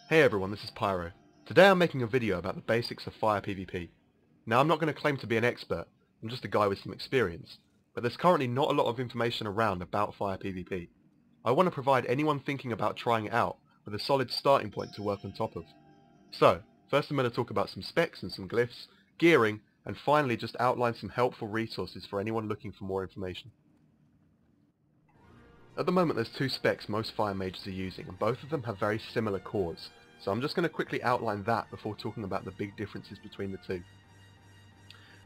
Hey everyone, this is Pyro. Today I'm making a video about the basics of fire PvP. Now I'm not going to claim to be an expert, I'm just a guy with some experience, but there's currently not a lot of information around about fire PvP. I want to provide anyone thinking about trying it out with a solid starting point to work on top of. So, first I'm going to talk about some specs and some glyphs, gearing, and finally just outline some helpful resources for anyone looking for more information. At the moment there's two specs most fire mages are using, and both of them have very similar cores, so I'm just going to quickly outline that before talking about the big differences between the two.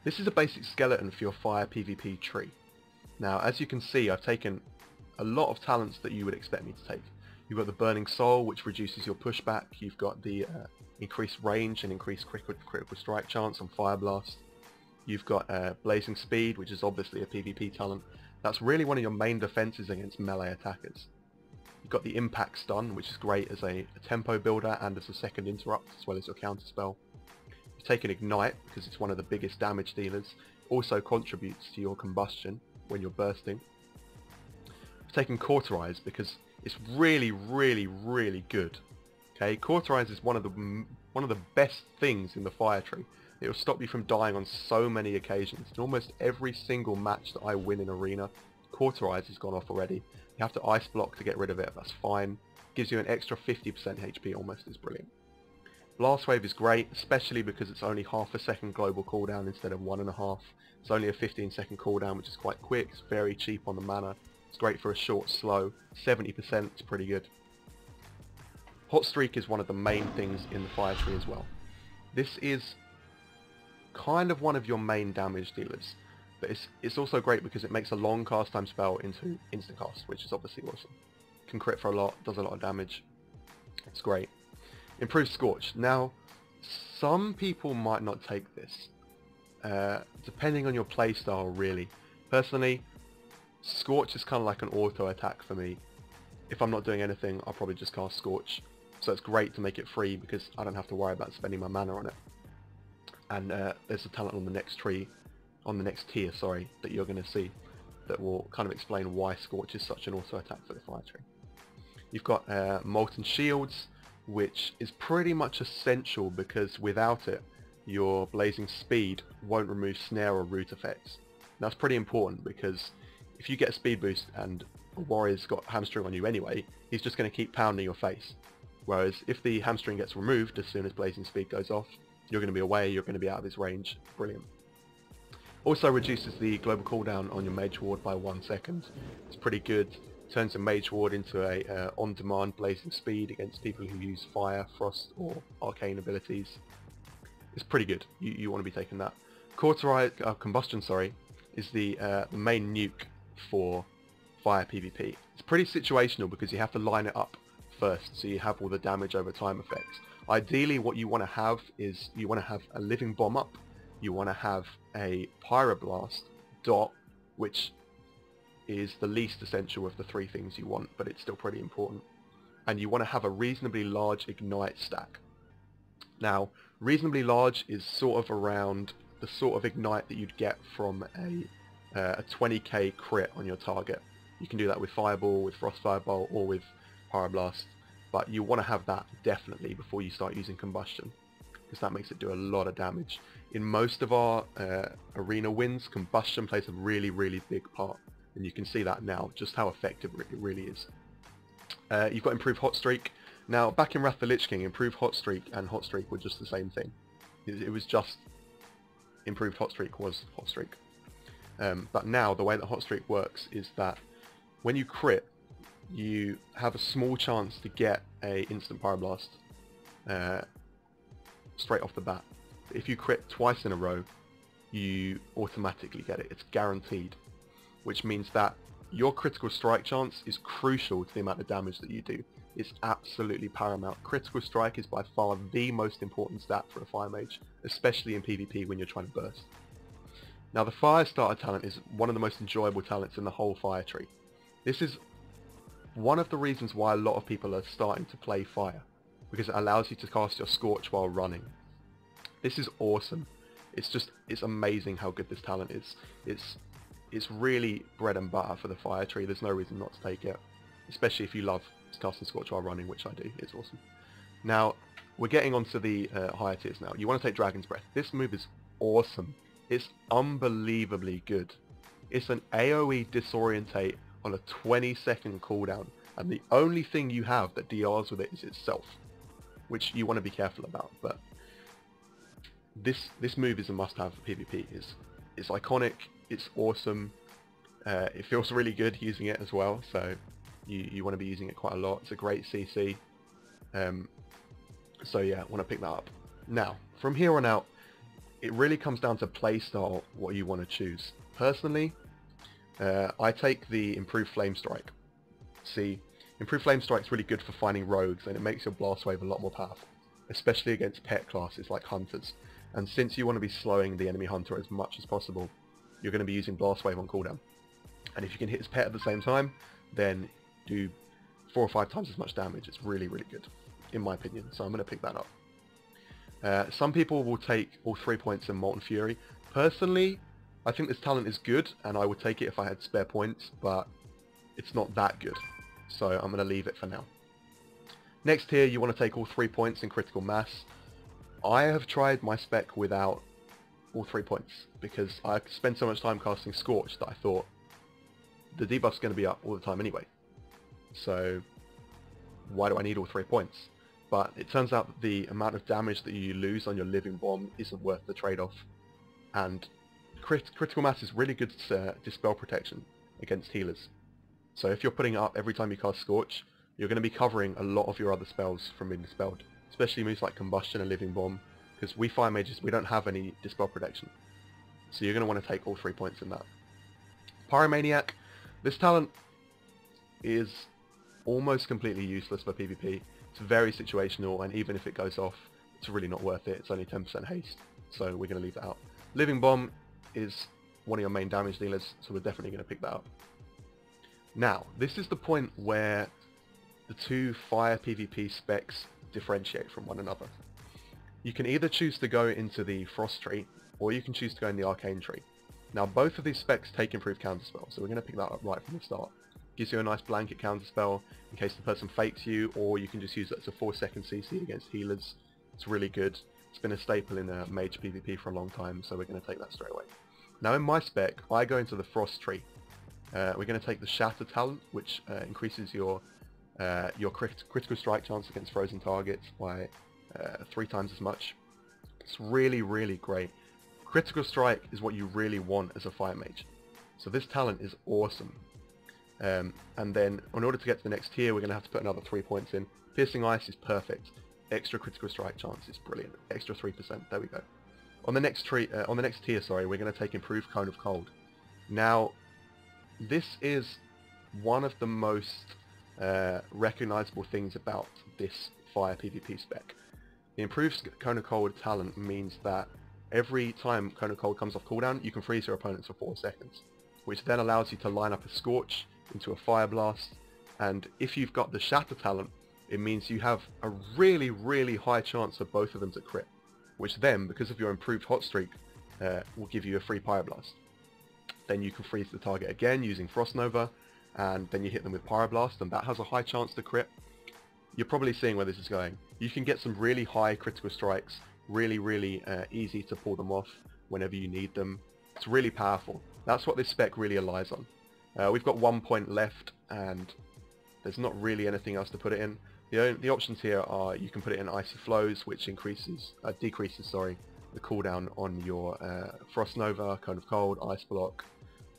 This is a basic skeleton for your fire PvP tree. Now as you can see, I've taken a lot of talents that you would expect me to take. You've got the Burning Soul, which reduces your pushback. You've got the increased range and increased critical strike chance on Fire Blast. You've got Blazing Speed, which is obviously a PvP talent. That's really one of your main defences against melee attackers. You've got the Impact Stun, which is great as a tempo builder and as a second interrupt, as well as your counter spell. You've taken Ignite, because it's one of the biggest damage dealers. It also contributes to your combustion when you're bursting. You've taken Cauterize, because it's really good. Okay, Cauterize is one of the best things in the fire tree. It will stop you from dying on so many occasions. In almost every single match that I win in Arena, Cauterize has gone off already. You have to ice block to get rid of it, that's fine. Gives you an extra 50% HP, almost as brilliant. Blast Wave is great, especially because it's only half a second global cooldown instead of 1.5. It's only a 15-second cooldown, which is quite quick. It's very cheap on the mana. It's great for a short slow. 70% is pretty good. Hot Streak is one of the main things in the fire tree as well. This is kind of one of your main damage dealers, but it's also great because it makes a long cast time spell into instant cast, which is obviously awesome. Can crit for a lot, does a lot of damage. It's great. Improves Scorch. Now, some people might not take this, depending on your playstyle really. Personally, Scorch is kind of like an auto attack for me. If I'm not doing anything, I'll probably just cast Scorch. So it's great to make it free because I don't have to worry about spending my mana on it. And there's a talent on the next tier, that you're going to see that will kind of explain why Scorch is such an auto attack for the fire tree. You've got Molten Shields, which is pretty much essential because without it, your Blazing Speed won't remove snare or root effects. And that's pretty important because if you get a speed boost and a warrior's got hamstring on you anyway, he's just going to keep pounding your face. Whereas if the hamstring gets removed as soon as Blazing Speed goes off, you're going to be away, you're going to be out of his range. Brilliant. Also reduces the global cooldown on your Mage Ward by 1 second. It's pretty good. Turns a Mage Ward into a on-demand Blazing Speed against people who use Fire, Frost or Arcane abilities. It's pretty good. You want to be taking that. Combustion, is the main nuke for fire PvP. It's pretty situational because you have to line it up first, so you have all the damage over time effects. Ideally what you want to have is you want to have a living bomb up, you want to have a pyroblast dot, which is the least essential of the three things you want, but it's still pretty important. And you want to have a reasonably large ignite stack. Now, reasonably large is sort of around the sort of ignite that you'd get from a 20k crit on your target. You can do that with Fireball, with Frost Fireball, or with Pyroblast. But you want to have that definitely before you start using Combustion, because that makes it do a lot of damage. In most of our arena wins, Combustion plays a really big part, and you can see that now, just how effective it really is. You've got Improved Hot Streak. Now, back in Wrath of the Lich King, Improved Hot Streak and Hot Streak were just the same thing. It was just Improved Hot Streak was Hot Streak. But now, the way that Hot Streak works is that when you crit, you have a small chance to get a instant Pyroblast straight off the bat. If you crit twice in a row, you automatically get it. It's guaranteed, which means that your critical strike chance is crucial to the amount of damage that you do. It's absolutely paramount. Critical strike is by far the most important stat for a fire mage, especially in PvP when you're trying to burst. Now the Fire Starter talent is one of the most enjoyable talents in the whole fire tree. This is one of the reasons why a lot of people are starting to play fire, because it allows you to cast your Scorch while running. This is awesome. It's amazing how good this talent is. It's really bread and butter for the fire tree. There's no reason not to take it, especially if you love casting Scorch while running, which I do. It's awesome. Now, we're getting onto the higher tiers now. You want to take Dragon's Breath. This move is awesome. It's unbelievably good. It's an AoE disorientate on a 20-second cooldown, and the only thing you have that DRs with it is itself, which you want to be careful about. But this move is a must-have for PvP. It's iconic. It's awesome. It feels really good using it as well. So you want to be using it quite a lot. It's a great CC. So yeah, I want to pick that up. Now, from here on out, it really comes down to playstyle, what you want to choose. Personally, I take the Improved Flame Strike. See, Improved Flame Strike is really good for finding rogues, and it makes your Blast Wave a lot more powerful, especially against pet classes like Hunters. And since you want to be slowing the enemy Hunter as much as possible, you're going to be using Blast Wave on cooldown. And if you can hit his pet at the same time, then do 4 or 5 times as much damage. It's really, really good, in my opinion. So I'm going to pick that up. Some people will take all 3 points in Molten Fury. Personally, I think this talent is good, and I would take it if I had spare points, but it's not that good. So I'm going to leave it for now. Next tier, you want to take all 3 points in Critical Mass. I have tried my spec without all 3 points, because I spent so much time casting Scorch that I thought the debuff's going to be up all the time anyway. So why do I need all 3 points? But it turns out that the amount of damage that you lose on your Living Bomb isn't worth the trade-off. And Critical Mass is really good dispel protection against healers. So if you're putting it up every time you cast Scorch, you're going to be covering a lot of your other spells from being dispelled. Especially moves like Combustion and Living Bomb, because we Fire Mages, we don't have any dispel protection. So you're going to want to take all 3 points in that. Pyromaniac, this talent is almost completely useless for PvP. It's very situational, and even if it goes off, it's really not worth it. It's only 10% haste, so we're going to leave it out. Living Bomb is one of your main damage dealers, so we're definitely going to pick that up. Now, this is the point where the two fire PvP specs differentiate from one another. You can either choose to go into the Frost tree, or you can choose to go in the Arcane tree. Now, both of these specs take improved counterspell, so we're going to pick that up right from the start. Gives you a nice blanket counterspell in case the person fakes you, or you can just use it as a 4-second CC against healers. It's really good. It's been a staple in mage PvP for a long time, so we're going to take that straight away. Now in my spec, I go into the Frost tree. We're going to take the Shatter talent, which increases your critical strike chance against frozen targets by 3 times as much. It's really, really great. Critical strike is what you really want as a fire mage. So this talent is awesome. And then in order to get to the next tier, we're going to have to put another 3 points in. Piercing Ice is perfect. Extra critical strike chance is brilliant. Extra 3%. There we go. On the next tier, we're going to take Improved Cone of Cold. Now, this is one of the most recognizable things about this fire PvP spec. The Improved Cone of Cold talent means that every time Cone of Cold comes off cooldown, you can freeze your opponents for 4 seconds, which then allows you to line up a Scorch into a Fire Blast, and if you've got the Shatter talent, it means you have a really, really high chance of both of them to crit, which then, because of your improved Hot Streak, will give you a free Pyro Blast. Then you can freeze the target again using Frost Nova, and then you hit them with Pyro Blast, and that has a high chance to crit. You're probably seeing where this is going. You can get some really high critical strikes, really, really easy to pull them off whenever you need them. It's really powerful. That's what this spec really relies on. We've got 1 point left, and there's not really anything else to put it in. The options here are you can put it in Icy Flows, which decreases the cooldown on your Frost Nova, Cone of Cold, Ice Block,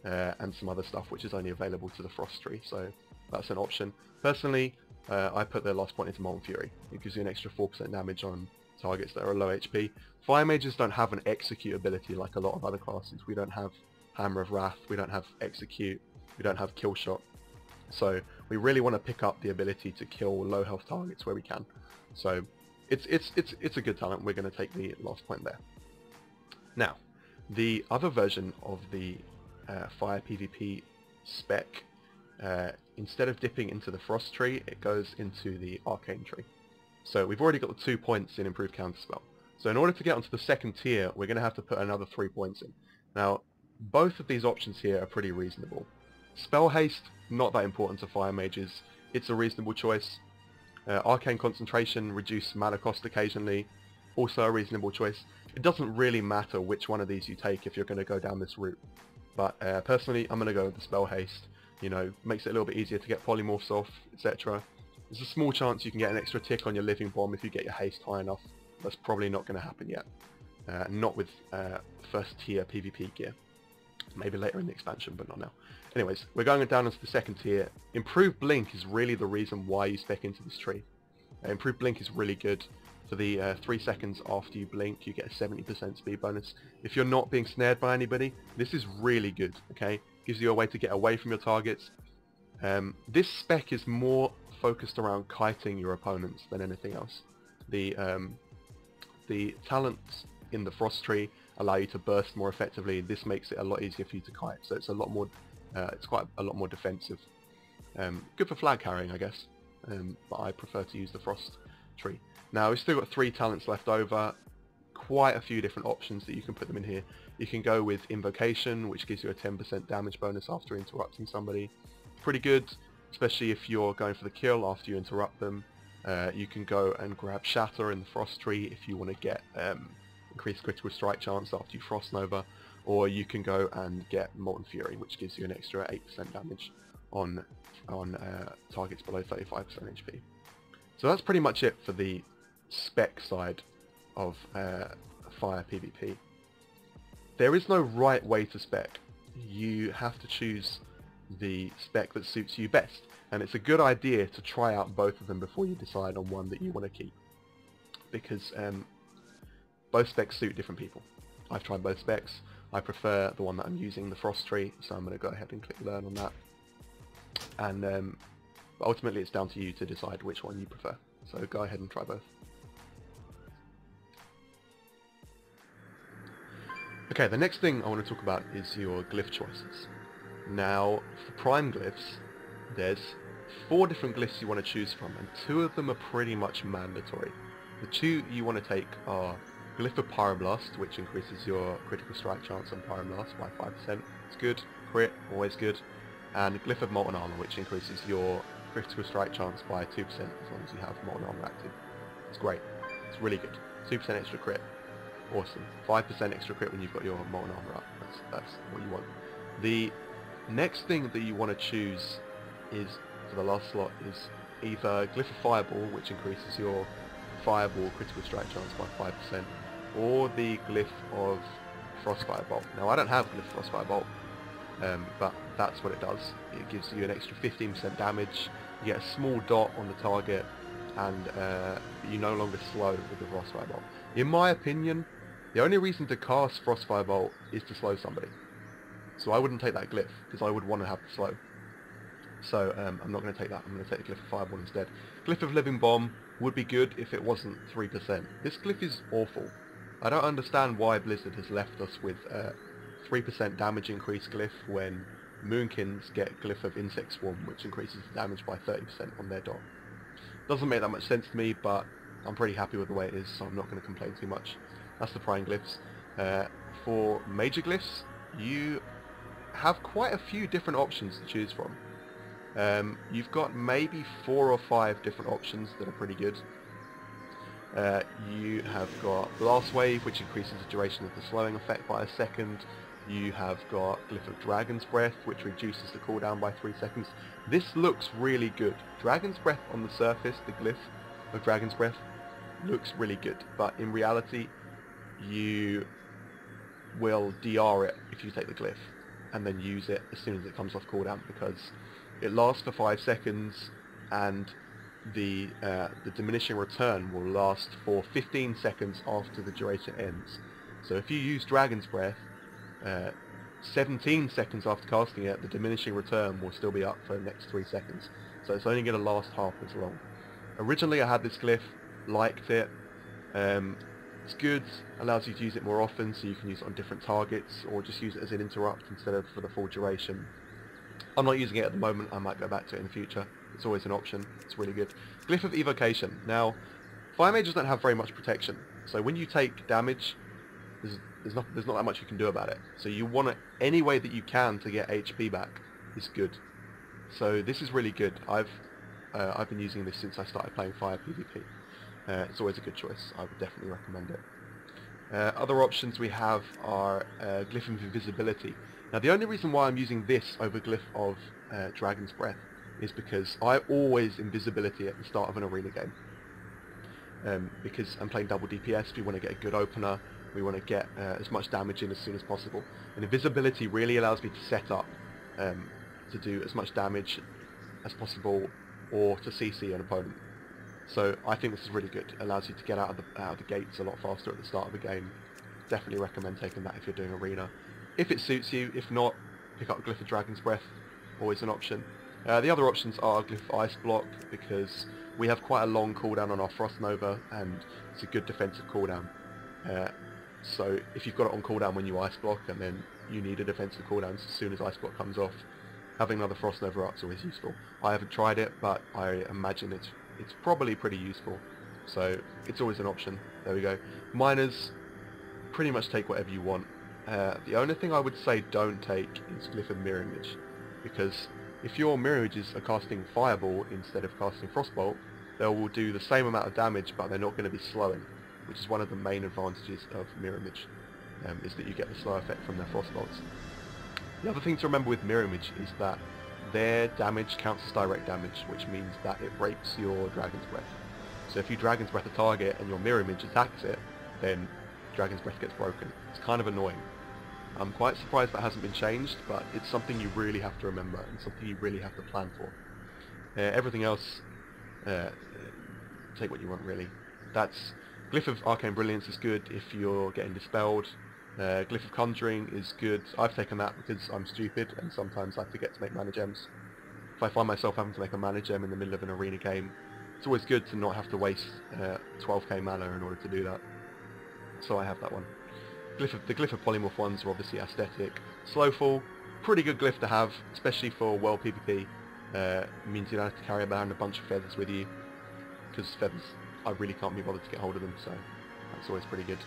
and some other stuff which is only available to the Frost tree, so that's an option. Personally, I put the last point into Molten Fury. It gives you an extra 4% damage on targets that are low HP. Fire mages don't have an execute ability like a lot of other classes. We don't have Hammer of Wrath, we don't have execute, we don't have kill shot. So we really want to pick up the ability to kill low health targets where we can. So it's a good talent. We're going to take the last point there. Now, the other version of the fire PvP spec, instead of dipping into the Frost tree, it goes into the Arcane tree. So we've already got the 2 points in Improved Counterspell. So in order to get onto the second tier, we're going to have to put another 3 points in. Now, both of these options here are pretty reasonable. Spell Haste, not that important to fire mages. It's a reasonable choice. Arcane Concentration, reduce mana cost occasionally, also a reasonable choice. It doesn't really matter which one of these you take if you're going to go down this route. But personally, I'm going to go with the Spell Haste. You know, makes it a little bit easier to get polymorphs off, etc. There's a small chance you can get an extra tick on your Living Bomb if you get your haste high enough. That's probably not going to happen yet. Not with first tier PvP gear. Maybe later in the expansion, but not now. Anyways, we're going down into the second tier. Improved Blink is really the reason why you spec into this tree. Improved Blink is really good. For the 3 seconds after you blink, you get a 70% speed bonus. If you're not being snared by anybody, this is really good, okay? Gives you a way to get away from your targets. This spec is more focused around kiting your opponents than anything else. The talents in the Frost Tree allow you to burst more effectively. This makes it a lot easier for you to kite, so it's a lot more, it's quite a lot more defensive. Good for flag carrying, I guess, but I prefer to use the Frost Tree. Now we've still got 3 talents left over. Quite a few different options that you can put them in here. You can go with Invocation, which gives you a 10% damage bonus after interrupting somebody. Pretty good, especially if you're going for the kill after you interrupt them. You can go and grab Shatter in the Frost Tree if you want to get increased critical strike chance after you Frost Nova, or you can go and get Molten Fury, which gives you an extra 8% damage on targets below 35% HP. So that's pretty much it for the spec side of Fire PvP. There is no right way to spec. You have to choose the spec that suits you best, and it's a good idea to try out both of them before you decide on one that you want to keep, because both specs suit different people. I've tried both specs. I prefer the one that I'm using, the Frost Tree, so I'm going to go ahead and click learn on that, and but ultimately it's down to you to decide which one you prefer, so go ahead and try both. Okay, the next thing I want to talk about is your glyph choices. Now, for prime glyphs, there's 4 different glyphs you want to choose from, and 2 of them are pretty much mandatory. The 2 you want to take are Glyph of Pyroblast, which increases your critical strike chance on Pyroblast by 5%. It's good. Crit, always good. And Glyph of Molten Armor, which increases your critical strike chance by 2% as long as you have Molten Armor active. It's great. It's really good. 2% extra crit. Awesome. 5% extra crit when you've got your Molten Armor up. That's what you want. The next thing that you want to choose is, for the last slot, is either Glyph of Fireball, which increases your Fireball critical strike chance by 5%, or the Glyph of Frostfire Bolt. Now I don't have Glyph of Frostfire Bolt, but that's what it does. It gives you an extra 15% damage, you get a small dot on the target, and you no longer slow with the Frostfire Bolt. In my opinion, the only reason to cast Frostfire Bolt is to slow somebody. So I wouldn't take that Glyph, because I would want to have the slow. So I'm not going to take that, I'm going to take the Glyph of Fireball instead. Glyph of Living Bomb would be good if it wasn't 3%. This Glyph is awful. I don't understand why Blizzard has left us with 3% damage increase Glyph when Moonkins get Glyph of Insect Swarm, which increases the damage by 30% on their dot. Doesn't make that much sense to me, but I'm pretty happy with the way it is, so I'm not going to complain too much. That's the prime glyphs. For major glyphs, you have quite a few different options to choose from. You've got maybe 4 or 5 different options that are pretty good. You have got Blast Wave, which increases the duration of the slowing effect by a second. You have got Glyph of Dragon's Breath, which reduces the cooldown by 3 seconds. This looks really good. Dragon's Breath on the surface, the Glyph of Dragon's Breath, looks really good, but in reality you will DR it if you take the Glyph and then use it as soon as it comes off cooldown, because it lasts for 5 seconds and the diminishing return will last for 15 seconds after the duration ends. So if you use Dragon's Breath 17 seconds after casting it, the diminishing return will still be up for the next 3 seconds. So it's only going to last half as long. Originally I had this Glyph, liked it. It's good, allows you to use it more often, so you can use it on different targets, or just use it as an interrupt instead of for the full duration. I'm not using it at the moment, I might go back to it in the future. It's always an option, it's really good. Glyph of Evocation. Now, Fire Mages don't have very much protection, so when you take damage, there's not that much you can do about it. So you want it any way that you can to get HP back is good. So this is really good. I've I've been using this since I started playing Fire PvP. It's always a good choice. I would definitely recommend it. Other options we have are Glyph of Invisibility. Now the only reason why I'm using this over Glyph of Dragon's Breath is because I always invisibility at the start of an arena game. Because I'm playing double DPS, we want to get a good opener, we want to get as much damage in as soon as possible. And invisibility really allows me to set up to do as much damage as possible or to CC an opponent. So I think this is really good. It allows you to get out of the gates a lot faster at the start of the game. Definitely recommend taking that if you're doing arena. If it suits you, if not, pick up Glyph of Dragon's Breath, always an option. The other options are Glyph of Ice Block, because we have quite a long cooldown on our Frost Nova and it's a good defensive cooldown. So if you've got it on cooldown when you Ice Block and then you need a defensive cooldown as soon as Ice Block comes off, having another Frost Nova up is always useful. I haven't tried it, but I imagine it's probably pretty useful. So it's always an option. There we go. Miners, pretty much take whatever you want. The only thing I would say don't take is Glyph of Mirror Image, because if your mirror images are casting Fireball instead of casting Frostbolt, they will do the same amount of damage, but they're not going to be slowing, which is one of the main advantages of mirror image, is that you get the slow effect from their Frostbolts. The other thing to remember with mirror image is that their damage counts as direct damage, which means that it breaks your Dragon's Breath. So if you Dragon's Breath a target and your mirror image attacks it, then Dragon's Breath gets broken. It's kind of annoying. I'm quite surprised that hasn't been changed, but it's something you really have to remember and something you really have to plan for. Everything else, take what you want really. That's Glyph of Arcane Brilliance is good if you're getting dispelled. Glyph of Conjuring is good. I've taken that because I'm stupid and sometimes I forget to make mana gems. If I find myself having to make a mana gem in the middle of an arena game, it's always good to not have to waste 12k mana in order to do that. So I have that one. The Glyph of Polymorph ones are obviously aesthetic. Slowfall, pretty good glyph to have, especially for world PvP. Means you don't have to carry around a bunch of feathers with you, because feathers, I really can't be bothered to get hold of them, so that's always pretty good.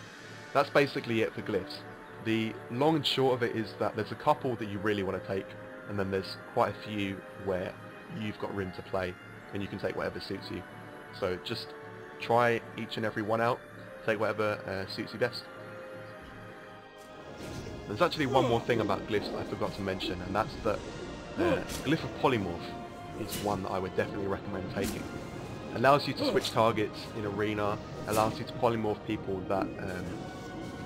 That's basically it for glyphs. The long and short of it is that there's a couple that you really want to take, and then there's quite a few where you've got room to play, and you can take whatever suits you. So just try each and every one out, take whatever suits you best. There's actually one more thing about glyphs that I forgot to mention, and that's that Glyph of Polymorph is one that I would definitely recommend taking. Allows you to switch targets in arena, allows you to polymorph people that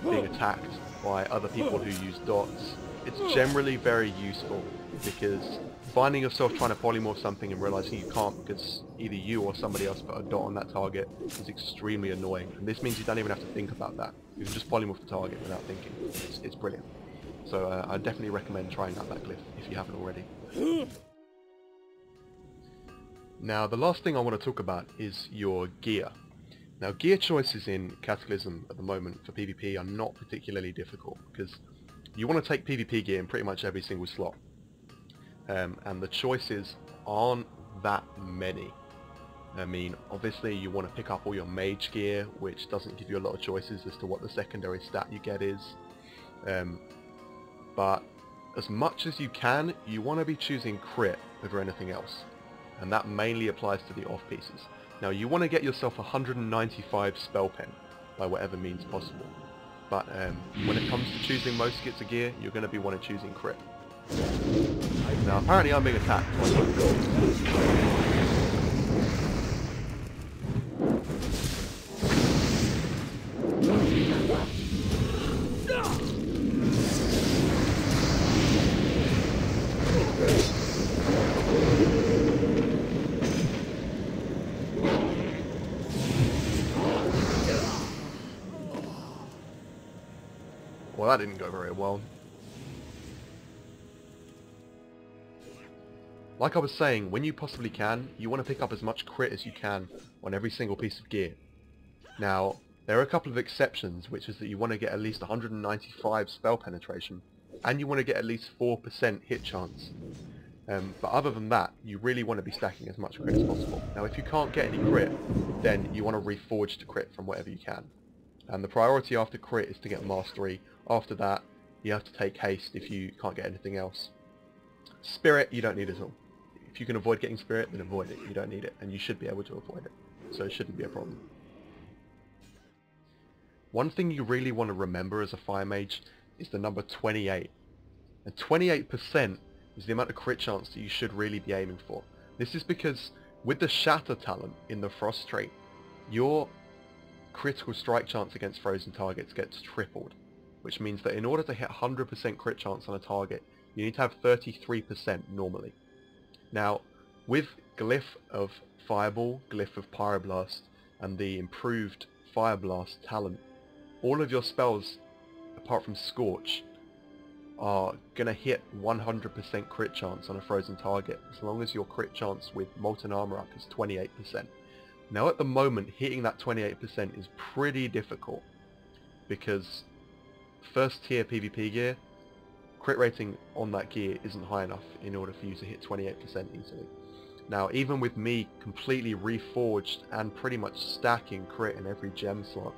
being attacked by other people who use dots. It's generally very useful, because finding yourself trying to polymorph something and realizing you can't because either you or somebody else put a dot on that target is extremely annoying, and this means you don't even have to think about that. You can just polymorph the target without thinking. It's brilliant. So I definitely recommend trying out that glyph if you haven't already. Now the last thing I want to talk about is your gear. Now gear choices in Cataclysm at the moment for PvP are not particularly difficult, because you want to take PvP gear in pretty much every single slot. And the choices aren't that many. I mean, obviously you want to pick up all your mage gear, which doesn't give you a lot of choices as to what the secondary stat you get is. But as much as you can, you want to be choosing crit over anything else. And that mainly applies to the off pieces. Now you want to get yourself 195 spell pen by whatever means possible. But when it comes to choosing most kits of gear, you're going to be one of choosing crit. Now apparently I'm being attacked. Well, that didn't go very well. Like I was saying, when you possibly can, you want to pick up as much crit as you can on every single piece of gear. Now, there are a couple of exceptions, which is that you want to get at least 195 spell penetration, and you want to get at least 4% hit chance. But other than that, you really want to be stacking as much crit as possible. Now, if you can't get any crit, then you want to reforge to crit from whatever you can. And the priority after crit is to get mastery. After that, you have to take haste if you can't get anything else. Spirit, you don't need at all. If you can avoid getting spirit, then avoid it. You don't need it, and you should be able to avoid it. So it shouldn't be a problem. One thing you really want to remember as a fire mage is the number 28. And 28% is the amount of crit chance that you should really be aiming for. This is because with the Shatter talent in the Frost trait, your critical strike chance against frozen targets gets tripled, which means that in order to hit 100% crit chance on a target, you need to have 33% normally. Now, with Glyph of Fireball, Glyph of Pyroblast, and the improved Fire Blast talent, all of your spells, apart from Scorch, are going to hit 100% crit chance on a frozen target, as long as your crit chance with Molten Armor up is 28%. Now at the moment, hitting that 28% is pretty difficult, because first tier PvP gear, crit rating on that gear isn't high enough in order for you to hit 28% easily. Now even with me completely reforged and pretty much stacking crit in every gem slot,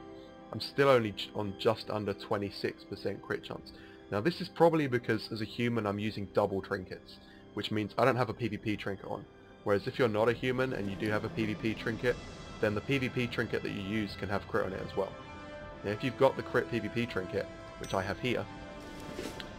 I'm still only on just under 26% crit chance. Now this is probably because as a human I'm using double trinkets, which means I don't have a PvP trinket on. Whereas if you're not a human and you do have a PvP trinket, then the PvP trinket that you use can have crit on it as well. Now if you've got the crit PvP trinket, which I have here,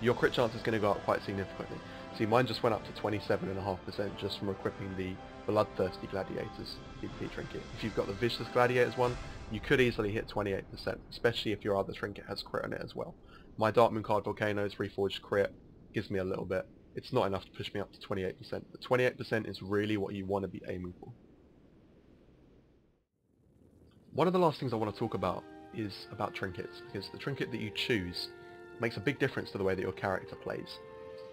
your crit chance is going to go up quite significantly. See, mine just went up to 27.5% just from equipping the Bloodthirsty Gladiators PvP trinket. If you've got the Vicious Gladiators one, you could easily hit 28%, especially if your other trinket has crit on it as well. My Darkmoon Card Volcano's Reforged crit gives me a little bit. It's not enough to push me up to 28%, but 28% is really what you want to be aiming for. One of the last things I want to talk about is about trinkets, because the trinket that you choose makes a big difference to the way that your character plays.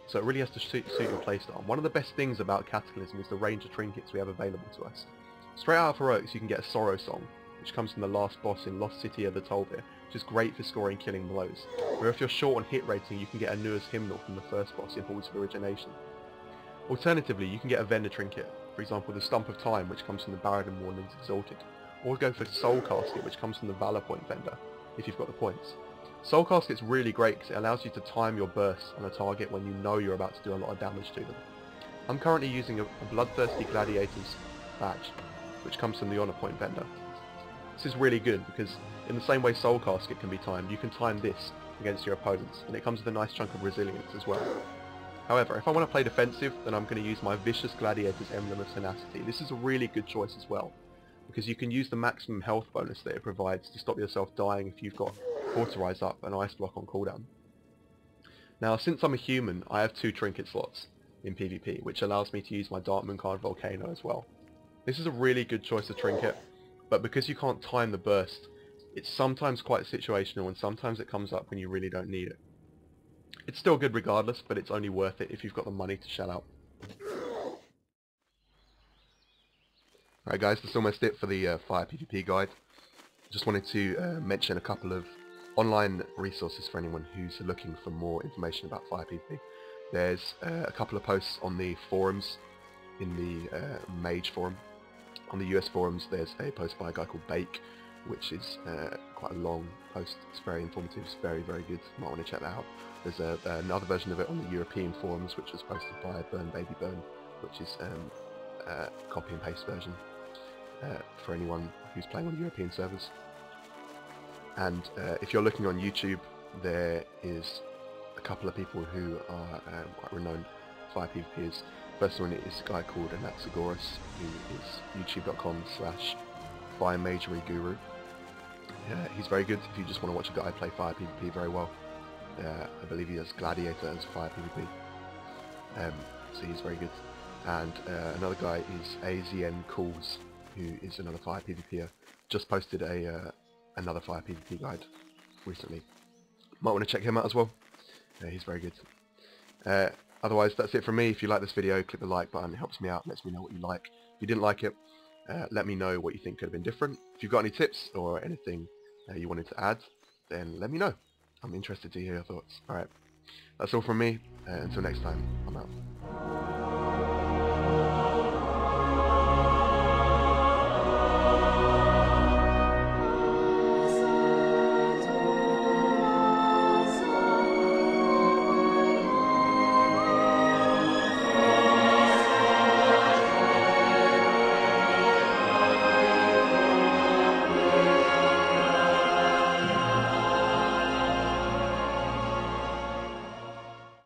So it really has to suit your playstyle. One of the best things about Cataclysm is the range of trinkets we have available to us. Straight out of Heroics you can get a Sorrow Song, which comes from the last boss in Lost City of the Tolvir, which is great for scoring killing blows. Or if you're short on hit rating, you can get a Nua's Hymnal from the first boss in Halls of Origination. Alternatively, you can get a vendor trinket, for example the Stump of Time, which comes from the Baradin Warnings Exalted. Or go for Soul Casket, which comes from the Valor Point vendor, if you've got the points. Soul Casket's really great because it allows you to time your bursts on a target when you know you're about to do a lot of damage to them. I'm currently using a Bloodthirsty Gladiators badge, which comes from the Honor Point vendor. This is really good because in the same way Soul Casket can be timed, you can time this against your opponents, and it comes with a nice chunk of resilience as well. However, if I want to play defensive, then I'm going to use my Vicious Gladiator's Emblem of Tenacity. This is a really good choice as well, because you can use the maximum health bonus that it provides to stop yourself dying if you've got Cauterize up and Ice Block on cooldown. Now since I'm a human, I have 2 trinket slots in PvP, which allows me to use my Darkmoon Card Volcano as well. This is a really good choice of trinket, but because you can't time the burst, it's sometimes quite situational and sometimes it comes up when you really don't need it. It's still good regardless, but it's only worth it if you've got the money to shell out. Alright guys, that's almost it for the Fire PvP guide. Just wanted to mention a couple of online resources for anyone who's looking for more information about Fire PvP. There's a couple of posts on the forums, in the Mage forum. On the US forums there's a post by a guy called Bake, which is quite a long post. It's very informative, it's very good. You might want to check that out. There's another version of it on the European forums, which was posted by Burn Baby Burn, which is a copy and paste version for anyone who's playing on European servers. And if you're looking on YouTube, there is a couple of people who are quite renowned Fire PvPers. First one is a guy called Anaxagoras, who is youtube.com/FireMageryGuru. He's very good if you just want to watch a guy play Fire PvP very well. I believe he does Gladiator as Fire PvP, so he's very good. And another guy is AZN Calls, who is another Fire PvPer. Just posted another Fire PvP guide recently. Might want to check him out as well. He's very good. Otherwise, that's it from me. If you like this video, click the like button. It helps me out, lets me know what you like. If you didn't like it, let me know what you think could have been different. If you've got any tips or anything you wanted to add, then let me know. I'm interested to hear your thoughts. Alright, that's all from me. Until next time, I'm out.